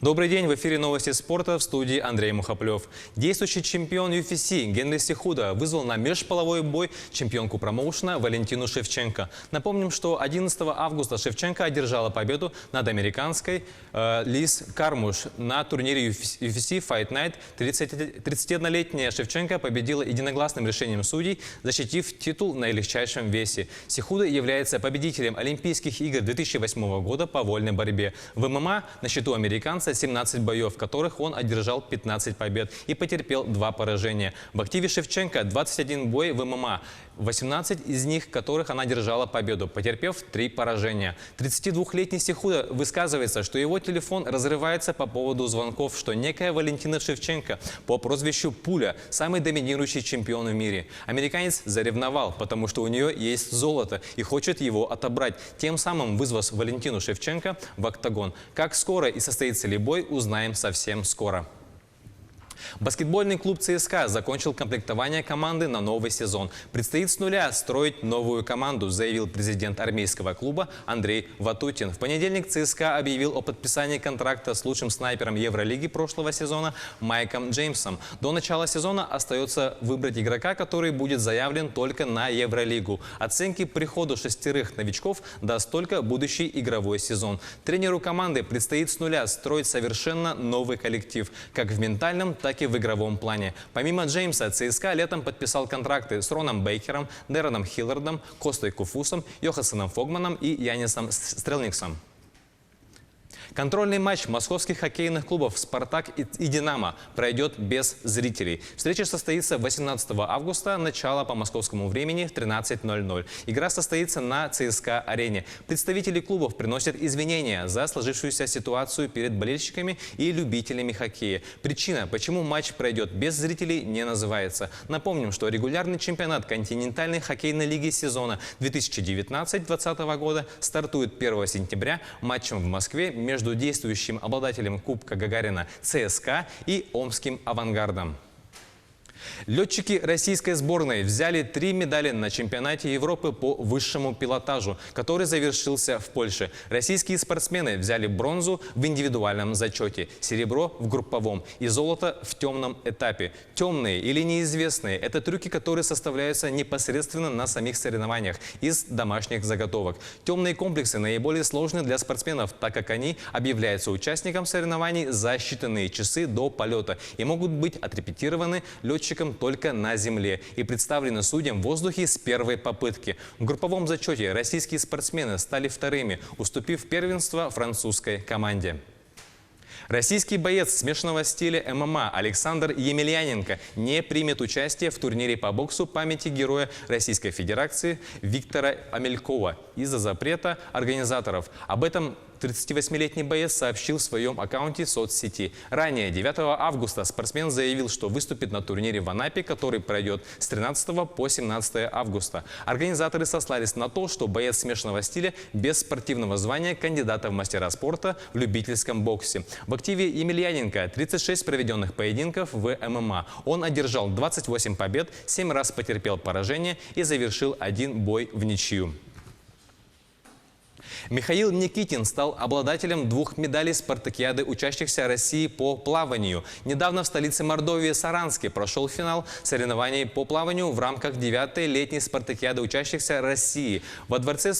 Добрый день, в эфире новости спорта, в студии Андрей Мухоплев. Действующий чемпион UFC Генри Сихуда вызвал на межполовой бой чемпионку промоушена Валентину Шевченко. Напомним, что 11 августа Шевченко одержала победу над американской Лиз Кармуш на турнире UFC Fight Night. 31-летняя Шевченко победила единогласным решением судей, защитив титул на легчайшем весе. Сихуда является победителем Олимпийских игр 2008 года по вольной борьбе. В ММА на счету американца 17 боев, в которых он одержал 15 побед и потерпел 2 поражения. В активе Шевченко 21 бой в ММА, 18 из них, в которых она одержала победу, потерпев 3 поражения. 32-летний Сихуда высказывается, что его телефон разрывается по поводу звонков, что некая Валентина Шевченко по прозвищу Пуля – самый доминирующий чемпион в мире. Американец заревновал, потому что у нее есть золото и хочет его отобрать, тем самым вызвав Валентину Шевченко в октагон. Как скоро и состоится ли бой, узнаем совсем скоро. Баскетбольный клуб ЦСКА закончил комплектование команды на новый сезон. Предстоит с нуля строить новую команду, заявил президент армейского клуба Андрей Ватутин. В понедельник ЦСКА объявил о подписании контракта с лучшим снайпером Евролиги прошлого сезона Майком Джеймсом. До начала сезона остается выбрать игрока, который будет заявлен только на Евролигу. Оценки к приходу 6 новичков даст только будущий игровой сезон. Тренеру команды предстоит с нуля строить совершенно новый коллектив, как в ментальном, так и в игровом плане. Помимо Джеймса, ЦСКА летом подписал контракты с Роном Бейкером, Дероном Хиллардом, Костой Куфусом, Йохассеном Фогманом и Янисом Стрелниксом. Контрольный матч московских хоккейных клубов «Спартак» и «Динамо» пройдет без зрителей. Встреча состоится 18 августа, начало по московскому времени в 13:00. Игра состоится на ЦСКА-арене. Представители клубов приносят извинения за сложившуюся ситуацию перед болельщиками и любителями хоккея. Причина, почему матч пройдет без зрителей, не называется. Напомним, что регулярный чемпионат континентальной хоккейной лиги сезона 2019-2020 года стартует 1 сентября матчем в Москве между действующим обладателем Кубка Гагарина ЦСКА и Омским «Авангардом». Летчики российской сборной взяли 3 медали на чемпионате Европы по высшему пилотажу, который завершился в Польше. Российские спортсмены взяли бронзу в индивидуальном зачете, серебро в групповом и золото в темном этапе. Темные или неизвестные – это трюки, которые составляются непосредственно на самих соревнованиях из домашних заготовок. Темные комплексы наиболее сложны для спортсменов, так как они объявляются участникам соревнований за считанные часы до полета и могут быть отрепетированы летчикам только на земле и представлены судьям в воздухе с первой попытки. В групповом зачете российские спортсмены стали вторыми, уступив первенство французской команде. Российский боец смешанного стиля ММА Александр Емельяненко не примет участие в турнире по боксу памяти героя Российской Федерации Виктора Амелькова из-за запрета организаторов. Об этом 38-летний боец сообщил в своем аккаунте в соцсети. Ранее, 9 августа, спортсмен заявил, что выступит на турнире в Анапе, который пройдет с 13 по 17 августа. Организаторы сослались на то, что боец смешанного стиля без спортивного звания кандидата в мастера спорта в любительском боксе. В активе Емельяненко 36 проведенных поединков в ММА. Он одержал 28 побед, 7 раз потерпел поражение и завершил 1 бой в ничью. Михаил Никитин стал обладателем 2 медалей спартакиады учащихся России по плаванию. Недавно в столице Мордовии Саранске прошел финал соревнований по плаванию в рамках 9-й летней спартакиады учащихся России. Во дворце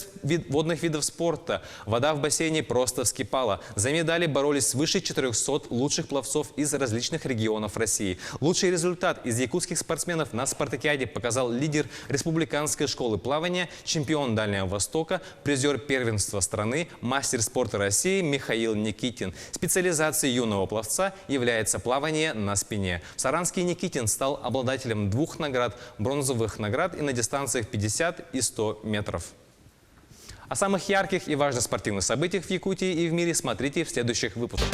водных видов спорта вода в бассейне просто вскипала. За медали боролись свыше 400 лучших пловцов из различных регионов России. Лучший результат из якутских спортсменов на спартакиаде показал лидер республиканской школы плавания, чемпион Дальнего Востока, призер первенства страны, мастер спорта России Михаил Никитин. Специализацией юного пловца является плавание на спине. В Саранске Никитин стал обладателем 2 наград, бронзовых наград и на дистанциях 50 и 100 метров. О самых ярких и важных спортивных событиях в Якутии и в мире смотрите в следующих выпусках.